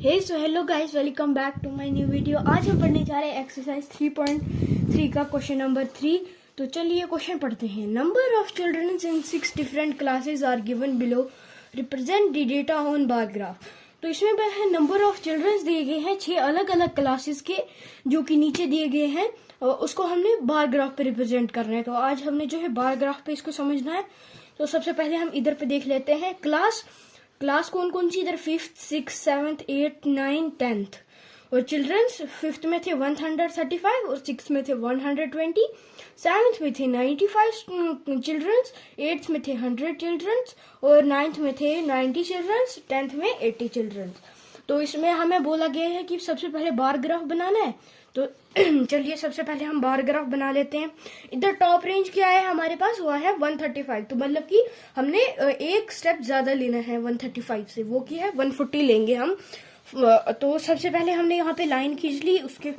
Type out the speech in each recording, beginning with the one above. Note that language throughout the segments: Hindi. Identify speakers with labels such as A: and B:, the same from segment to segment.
A: Hello guys, welcome back to my new video. आज हम पढ़ने जा रहे हैं एक्सरसाइज 3.3 का क्वेश्चन नंबर 3। तो चलिए क्वेश्चन पढ़ते हैं। Number of children in 6 different classes are given below, represent the data on bar graph. तो इसमें है नंबर ऑफ चिल्ड्रन दिए गए हैं 6 अलग अलग क्लासेस के, जो कि नीचे दिए गए हैं, और उसको हमने बार ग्राफ पे रिप्रेजेंट करना है। तो आज हमने जो है बार ग्राफ पे इसको समझना है। तो सबसे पहले हम इधर पे देख लेते हैं क्लास कौन कौन सी, इधर 5th 6th 7th 8th 9th 10th। और चिल्ड्रंस 5th में थे 135 और 6th में थे 120, 7th में थे 95 चिल्ड्रंस, 8th में थे 100 चिल्ड्रंस और 9th में थे 90 चिल्ड्रंस, 10th में 80 चिल्ड्रंस। तो इसमें हमें बोला गया है कि सबसे पहले बार ग्राफ बनाना है। तो चलिए सबसे पहले हम बार ग्राफ बना लेते हैं। इधर टॉप रेंज क्या है हमारे पास, वो है 135। तो मतलब कि हमने एक स्टेप ज्यादा लेना है 135 से, वो की है 140 लेंगे हम। तो सबसे पहले हमने यहाँ पे लाइन खींच ली, उसके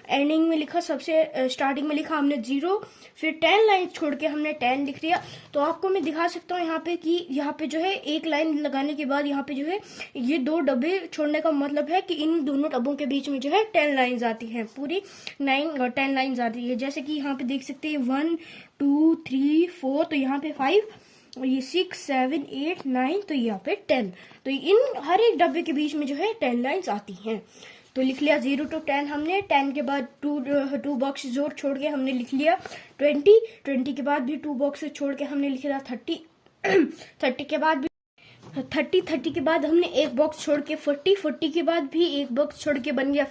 A: एंडिंग में लिखा, सबसे स्टार्टिंग में लिखा हमने 0, फिर 10 लाइन छोड़ के हमने 10 लिख दिया। तो आपको मैं दिखा सकता हूँ यहाँ पे कि यहाँ पे जो है एक लाइन लगाने के बाद यहाँ पे जो है ये 2 डब्बे छोड़ने का मतलब है कि इन दोनों डब्बों के बीच में जो है 10 लाइन्स आती हैं, पूरी 10 लाइन्स आती है। जैसे कि यहाँ पे देख सकते हैं 1 2 3 4, तो यहाँ पे 5, ये 6 7 8 9, तो यहाँ पे 10। तो इन हर एक डब्बे के बीच में जो है 10 लाइन्स आती हैं। तो लिख लिया 0 to 10 हमने, 10 के बाद 2 बॉक्सेस और छोड़ के हमने लिख लिया 20 के बाद भी 2 बॉक्सेस छोड़ के हमने लिख लिया 30 30 के बाद भी 30 के बाद हमने एक बॉक्स छोड़ के 40 के बाद भी एक बॉक्स छोड़ के बन गया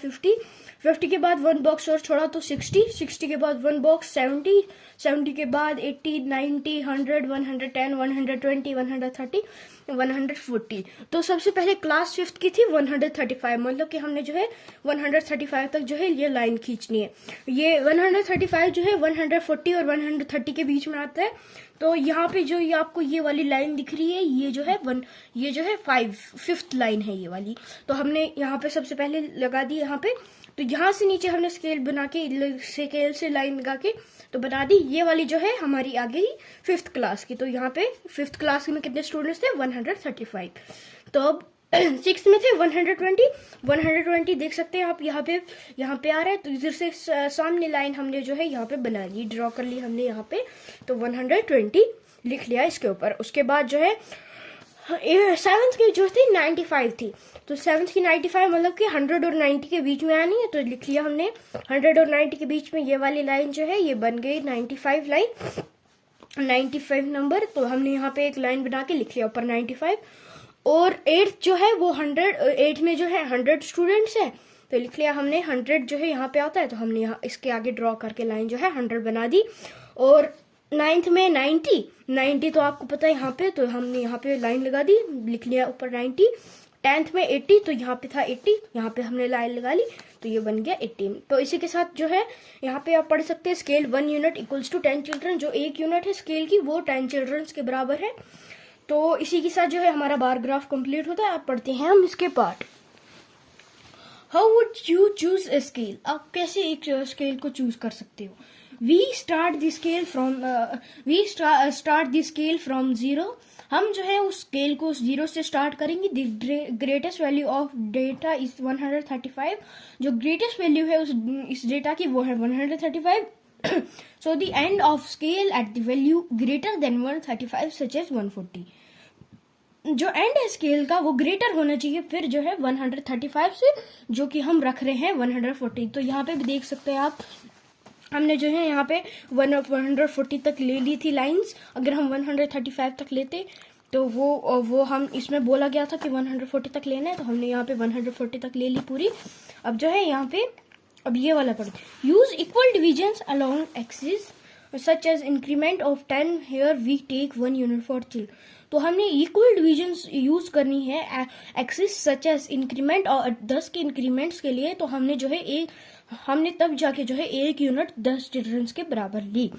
A: 50 के बाद 1 बॉक्स और छोड़ा तो 60 के बाद 1 बॉक्स 70 के बाद 80 90 100 110 120 130 140। तो सबसे पहले क्लास 5th की थी 135, मतलब कि हमने जो है 135 तक जो है ये लाइन खींचनी है। ये 135 जो है 140 और 130 के बीच में आता है। तो यहाँ पे जो ये आपको ये वाली लाइन दिख रही है, ये जो है ये जो है 5th लाइन है ये वाली। तो हमने यहाँ पे सबसे पहले लगा दी यहाँ पे। तो यहाँ से नीचे हमने स्केल बना के, स्केल से लाइन लगा के तो बना दी। ये वाली जो है हमारी आ गई 5th क्लास की। तो यहाँ पे 5th क्लास में कितने स्टूडेंट्स थे, 135। तो अब 6th में थे 120 देख सकते हैं आप, यहाँ पे आ रहा है। तो इधर से सामने लाइन हमने जो है यहाँ पे बना ली, ड्रॉ कर ली हमने यहाँ पे। तो 120 लिख लिया इसके ऊपर। उसके बाद जो है 7th की जो थी 95 थी, तो 7th की 95 मतलब कि 100 और 90 के बीच में आनी है। तो लिख लिया हमने 100 और 90 के बीच में ये वाली लाइन जो है ये बन गई 95 लाइन, 95 नंबर। तो हमने यहाँ पे एक लाइन बना के लिख लिया ऊपर 95। और 8th जो है वो 8 में जो है 100 स्टूडेंट्स है, तो लिख लिया हमने 100 जो है यहाँ पे आता है। तो हमने यहाँ इसके आगे ड्रॉ करके लाइन जो है 100 बना दी। और 9th में 90 तो आपको पता है यहाँ पे, तो हमने यहाँ पे लाइन लगा दी, लिख लिया ऊपर 90। 10th में 80, तो यहाँ पे था 80, यहाँ पे हमने लाइन लगा ली, तो ये बन गया 80। तो इसी के साथ जो है यहाँ पे आप पढ़ सकते हैं scale 1 unit equals to 10 children. जो 1 यूनिट है स्केल की वो 10 चिल्ड्रन के बराबर है। तो इसी के साथ जो है हमारा बार ग्राफ कंप्लीट होता है। आप पढ़ते हैं हम इसके part. How would you choose a scale, आप कैसे एक स्केल को चूज कर सकते हो। We start the scale from 0। हम जो है उस स्केल को 0 से स्टार्ट करेंगे। The greatest value of data is 135। जो ग्रेटेस्ट वैल्यू है इस डेटा की वो है 135। So the end of scale at the value greater than 135 such as 140। जो एंड है स्केल का वो ग्रेटर होना चाहिए फिर जो है 135 से, जो कि हम रख रहे हैं 140। तो यहाँ पे भी देख सकते हैं आप, हमने जो है यहाँ पे 140 तक ले ली थी लाइंस। अगर हम 135 तक लेते तो वो हम इसमें बोला गया था कि 140 तक लेना है, तो हमने यहाँ पे 140 तक ले ली पूरी। अब जो है यहाँ पे अब ये वाला पढ़, use equal divisions along axis such as increment of 10। Here we take 1 unit for child. तो हमने इक्वल डिविजन्स यूज करनी है एक्सिस सच एज इंक्रीमेंट और 10 के इंक्रीमेंट्स के लिए। तो हमने जो है हमने तब जाके जो है 1 यूनिट 10 चिल्ड्रंस के बराबर ली।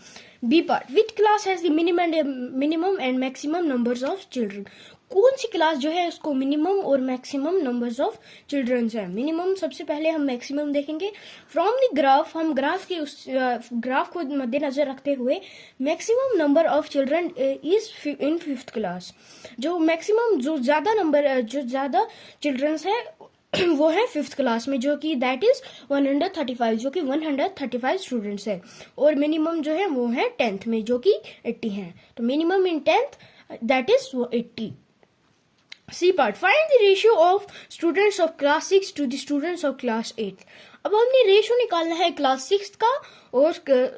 A: B part, which class has the minimum and maximum numbers of children. कौन सी क्लास जो है उसको मिनिमम और मैक्सिमम नंबर्स ऑफ चिल्ड्रंस है। मिनिमम सबसे पहले हम मैक्सिमम देखेंगे फ्रॉम द ग्राफ। हम ग्राफ के उस ग्राफ को मद्देनजर रखते हुए maximum number of children is in 5th class. जो मैक्सिमम जो ज्यादा चिल्ड्रंस है वो है 5th क्लास में, जो कि दैट इज 135, जो कि 135 स्टूडेंट्स है। और मिनिमम जो है वो है 10th में, जो कि 80 है। तो minimum in 10th that is 80। C part, find the ratio of students of class 6 to the students of class 8। अब हमने रेशियो निकालना है क्लास 6 का और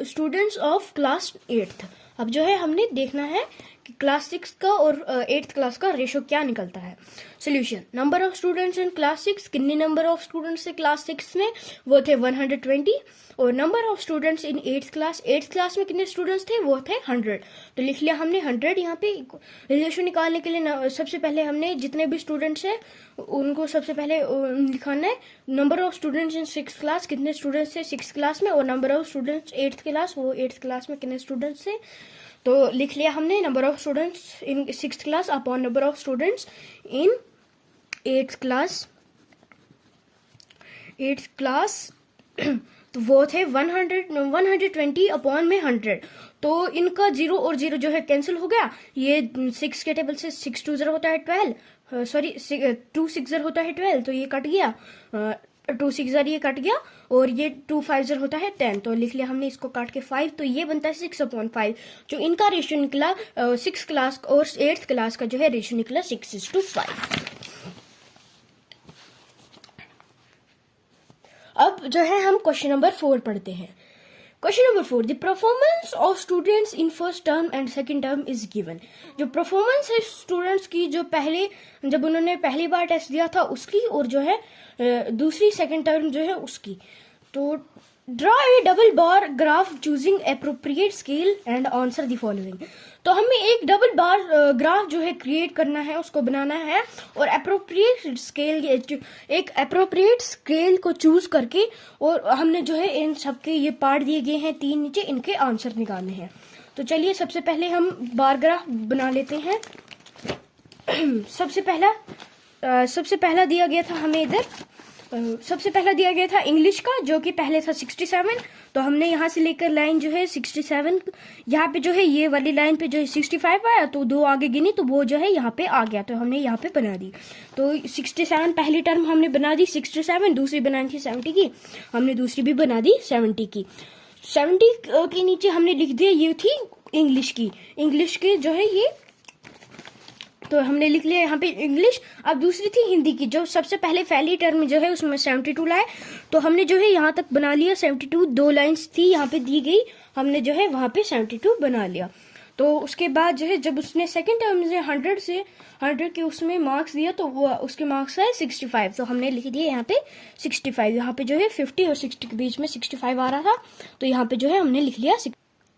A: स्टूडेंट्स ऑफ क्लास 8। अब जो है हमने देखना है कि क्लास 6 का और 8th क्लास का रेशियो क्या निकलता है। Solution, number of students in class 6, कितने नंबर ऑफ स्टूडेंट्स थे क्लास 6 में, वो थे 120। और number of students in 8th class में कितने स्टूडेंट्स थे, वो थे 100। तो लिख लिया हमने 100। यहाँ पे रेशियो निकालने के लिए सबसे पहले हमने जितने भी स्टूडेंट्स हैं उनको सबसे पहले लिखाना है number of students in 6th class, कितने स्टूडेंट्स थे 6th क्लास में, और number of students 8th class, वो 8th क्लास में कितने स्टूडेंट्स थे। तो लिख लिया हमने number of students in 6th class upon number of students in 8th class. तो वो थे 120 अपॉन में 100। तो इनका 0 और 0 जो है कैंसिल हो गया। ये 6 के टेबल से 6 2 0 होता है 12, सॉरी 2 6 0 होता है 12, तो ये कट गया। 2 6 0 ये कट गया, और ये 2 5 0 होता है 10। तो लिख लिया हमने इसको काट के 5, तो ये बनता है 6/5। जो इनका रेशियो निकला 6th क्लास और 8th क्लास का जो है रेशियो निकला 6:5। अब जो है हम क्वेश्चन नंबर 4 पढ़ते हैं। Question number 4, the performance of students in first term and second term is given. जो परफॉर्मेंस है स्टूडेंट्स की, जब उन्होंने पहली बार टेस्ट दिया था उसकी, और जो है दूसरी सेकंड टर्म जो है उसकी। तो draw A double bar graph choosing appropriate scale and answer the following. तो हमें एक डबल बार ग्राफ जो है क्रिएट करना है, उसको बनाना है, और एक एप्रोप्रिएट स्केल को चूज करके, और हमने जो है इन सबके ये पार्ट दिए गए हैं 3 नीचे, इनके आंसर निकालने हैं। तो चलिए सबसे पहले हम बार ग्राफ बना लेते हैं। सबसे पहला दिया गया था हमें इधर, सबसे पहला दिया गया था इंग्लिश का, जो कि पहले था 67। तो हमने यहाँ से लेकर लाइन जो है 67, यहाँ पे जो है ये वाली लाइन पे जो है 65 आया, तो 2 आगे गिनी, तो वो जो है यहाँ पे आ गया, तो हमने यहाँ पे बना दी। तो 67 पहली टर्म हमने बना दी 67, दूसरी बनानी थी 70 की, हमने दूसरी भी बना दी 70 की। 70 के नीचे हमने लिख दिया ये थी इंग्लिश की जो है ये, तो हमने लिख लिया यहाँ पे इंग्लिश। अब दूसरी थी हिंदी की, जो सबसे पहले पहली टर्म जो है उसमें 72 लाए, तो हमने जो है यहाँ तक बना लिया 72। 2 लाइंस थी यहाँ पे दी गई, हमने जो है वहां पे 72 बना लिया। तो उसके बाद जो है जब उसने सेकंड टर्म से 100 के उसमें मार्क्स दिया, तो वो उसके मार्क्स आए 65। तो हमने लिख दिया यहाँ पे 65। यहाँ पे जो है 50 और 60 के बीच में 65 आ रहा था, तो यहाँ पे जो है हमने लिख लिया।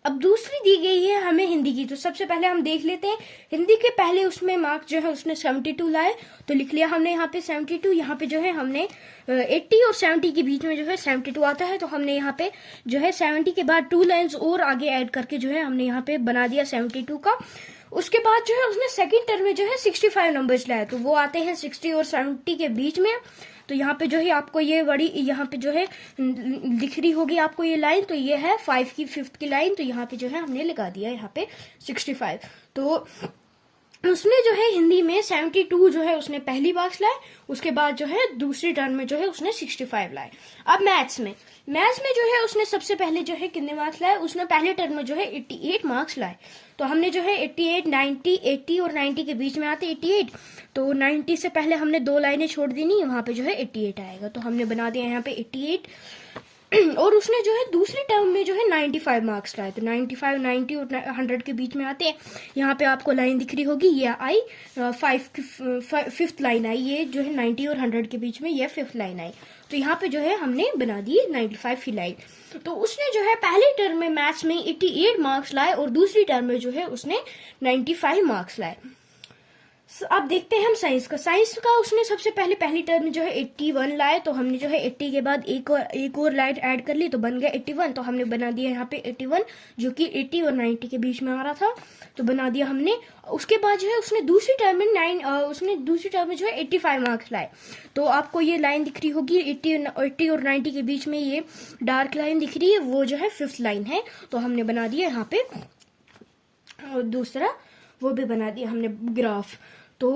A: अब दूसरी दी गई है हमें हिंदी की, तो सबसे पहले हम देख लेते हैं हिंदी के पहले उसमें मार्क्स जो है उसने 72 लाए, तो लिख लिया हमने यहाँ पे 72। यहाँ पे जो है हमने 80 और 70 के बीच में जो है 72 आता है, तो हमने यहाँ पे जो है 70 के बाद 2 लाइंस और आगे ऐड करके जो है हमने यहाँ पे बना दिया 72 का। उसके बाद जो है उसने सेकंड टर्म में जो है 65 नंबर्स लाए, तो वो आते हैं 60 और 70 के बीच में। तो यहाँ पे जो है आपको ये बड़ी यहाँ पे जो है दिख रही होगी आपको ये लाइन, तो ये है 5th की लाइन, तो यहाँ पे जो है हमने लगा दिया यहाँ पे 65। तो उसने जो है हिंदी में 72 जो है उसने पहली मार्क्स लाए, उसके बाद जो है दूसरी टर्म में जो है उसने 65 लाए। अब मैथ्स में जो है उसने सबसे पहले जो है कितने मार्क्स लाए, उसने पहले टर्म में जो है 88 मार्क्स लाए। तो हमने जो है 88, 90, 80 और 90 के बीच में आते 88, तो 90 से पहले हमने 2 लाइनें छोड़ दी नहीं, वहां पे जो है 88 आएगा, तो हमने बना दिया यहाँ पे 88। और उसने जो है दूसरी टर्म में जो है 95 मार्क्स लाए, तो 95, 90 और 100 के बीच में आते हैं। यहाँ पे आपको लाइन दिख रही होगी, ये आई 5th लाइन आई, ये जो है 90 और 100 के बीच में ये 5th लाइन आई। तो यहाँ पे जो है हमने बना दी 95 की लाइन। तो उसने जो है पहले टर्म में मैथ्स में 88 मार्क्स लाए, और दूसरी टर्म में जो है उसने 95 मार्क्स लाए। अब देखते हैं हम साइंस का उसने सबसे पहले पहली टर्म में जो है 81 लाए, तो हमने जो है 80 के बाद एक और लाइन ऐड कर ली, तो बन गया 81। तो हमने बना दिया यहाँ पे 81, जो कि 80 और 90 के बीच में आ रहा था, तो बना दिया हमने। उसके बाद जो है उसने दूसरी टर्म में जो है 85 मार्क्स लाए, तो आपको ये लाइन दिख रही होगी 80 और 90 के बीच में ये डार्क लाइन दिख रही है, वो जो है 5th लाइन है, तो हमने बना दिया यहाँ पे। और दूसरा वो भी बना दिया हमने ग्राफ। तो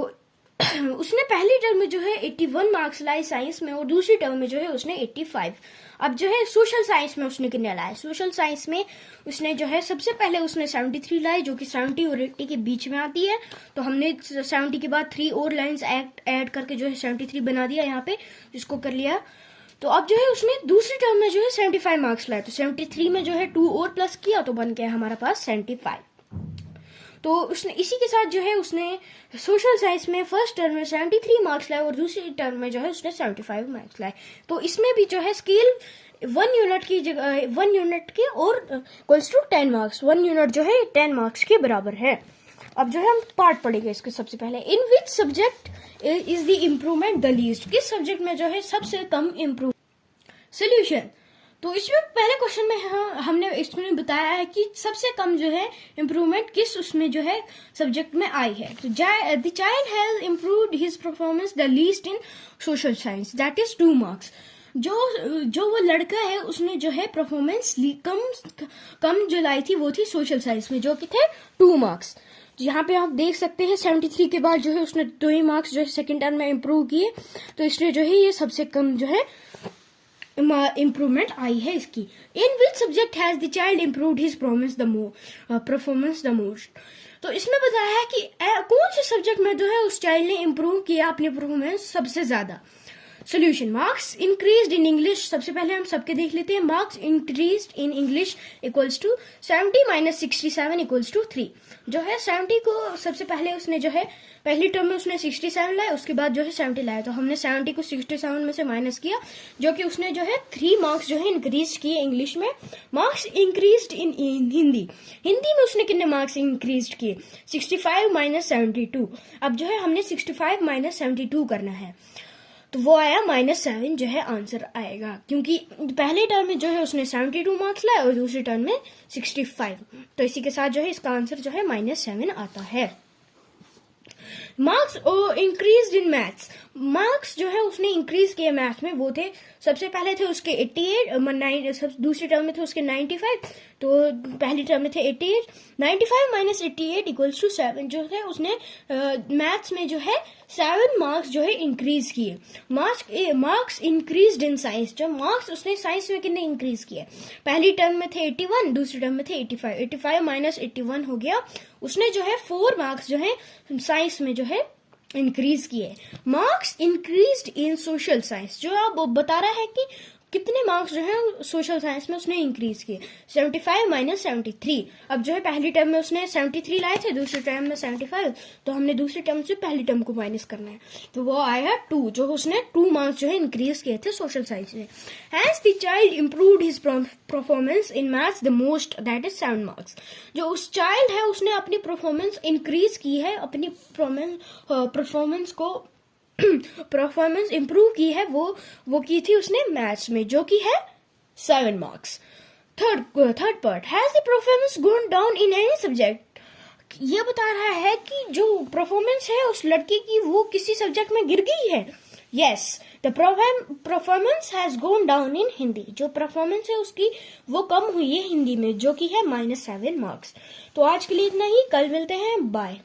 A: उसने पहली टर्म में जो है 81 मार्क्स लाए साइंस में और दूसरी टर्म में जो है उसने 85। अब जो है सोशल साइंस में उसने कितने लाए? सोशल साइंस में उसने जो है सबसे पहले उसने 73 लाए, जो कि 70 और 80 के बीच में आती है। तो हमने 70 के बाद 3 और लाइंस ऐड करके जो है 73 बना दिया यहाँ पे, जिसको कर लिया। तो अब जो है उसने दूसरी टर्म में जो है 75 मार्क्स लाए, तो 73 में जो है 2 और प्लस किया तो बन गया हमारे पास 75। तो उसने इसी के साथ जो है उसने सोशल साइंस में फर्स्ट टर्म में 73 मार्क्स लाए और दूसरी टर्म में जो है उसने 75 मार्क्स लाए। तो इसमें भी जो है स्केल 1 यूनिट की जगह 1 यूनिट के और इक्वल्स टू 10 मार्क्स, 1 यूनिट जो है 10 मार्क्स के बराबर है। अब जो है हम पार्ट पढ़ेंगे इसके। सबसे पहले, in which subject is the improvement the least? किस सब्जेक्ट में जो है सबसे कम इम्प्रूव? सोल्यूशन। तो इसमें पहले क्वेश्चन में हमने इसमें बताया है कि सबसे कम जो है इम्प्रूवमेंट किस उसमें जो है सब्जेक्ट में आई है। तो the child has improved his performance the least in social science, that is 2 marks. जो वो लड़का है उसने जो है परफॉर्मेंस कम जो लाई थी वो थी सोशल साइंस में, जो कि थे 2 मार्क्स। यहाँ पे आप देख सकते हैं 73 के बाद जो है उसने 2 ही मार्क्स जो है सेकेंड टर्म में इम्प्रूव किए, तो इसलिए जो है ये सबसे कम जो है इम्प्रूवमेंट आई है इसकी। In which subject has the child improved his performance the most? तो इसमें बताया है कि कौन से सब्जेक्ट में जो है उस चाइल्ड ने इम्प्रूव किया अपनी परफॉर्मेंस सबसे ज्यादा। Solution. Marks increased in English. सबसे पहले हम सबके देख लेते हैं। Marks increased in English equals to 70 minus 67 equals to 3। जो है 70 को सबसे पहले उसने जो है पहली टर्म में उसने 67 लाया, उसके बाद जो है 70 लाया, तो हमने 70 को 67 में से माइनस किया, जो कि उसने जो है 3 मार्क्स जो है इंक्रीज किए इंग्लिश में। मार्क्स इंक्रीज्ड इन हिंदी। हिंदी में उसने कितने मार्क्स इंक्रीज किए? 65 माइनस 72। अब जो है हमने 65 माइनस 72 करना है, तो वो आया -7 जो है आंसर आएगा, क्योंकि पहले टर्म में जो है उसने 72 मार्क्स लाए और दूसरे टर्म में 65। तो इसी के साथ जो है इसका आंसर जो है -7 आता है। Marks increase in maths. Marks जो है उसने इंक्रीज किए मैथ्स में, वो थे सबसे पहले थे उसके 88, दूसरी टर्म में थे उसके 95, तो पहली टर्म में थे 88। 95 माइनस 88 इक्वल्स टू 7। जो है उसने मैथ्स में जो है 7 मार्क्स जो है इंक्रीज किए। Marks increase in science. जो मार्क्स उसने साइंस में कितने इंक्रीज किए? पहली टर्म में थे 81, दूसरी टर्म में थे 85। 85 माइनस 81 हो गया। उसने जो है 4 मार्क्स जो है साइंस में जो है इंक्रीज किए। मार्क्स इंक्रीज्ड इन सोशल साइंस। जो आप बता रहा है कि कितने मार्क्स जो है सोशल साइंस में उसने इंक्रीज किए। 75 माइनस 73। अब जो है पहली टर्म में उसने 73 लाए थे, दूसरी टर्म में 75, तो हमने दूसरी टर्म से पहली टर्म को माइनस करना है, तो वो आया 2, जो उसने 2 मार्क्स जो है इंक्रीज किए थे सोशल साइंस में। Has the child improved his performance in maths the most, that is 7 marks. जो उस चाइल्ड है उसने अपनी परफॉर्मेंस इंक्रीज की है, अपनी परफॉर्मेंस इंप्रूव की है, वो की थी उसने मैथ्स में, जो कि है 7 marks. Third part, has the performance gone down in any subject? ये बता रहा है कि जो परफॉर्मेंस है उस लड़की की वो किसी सब्जेक्ट में गिर गई है। Yes, the performance has gone down in Hindi. जो परफॉर्मेंस है उसकी वो कम हुई है हिंदी में, जो कि है -7 मार्क्स। तो आज के लिए इतना ही, कल मिलते हैं, बाय।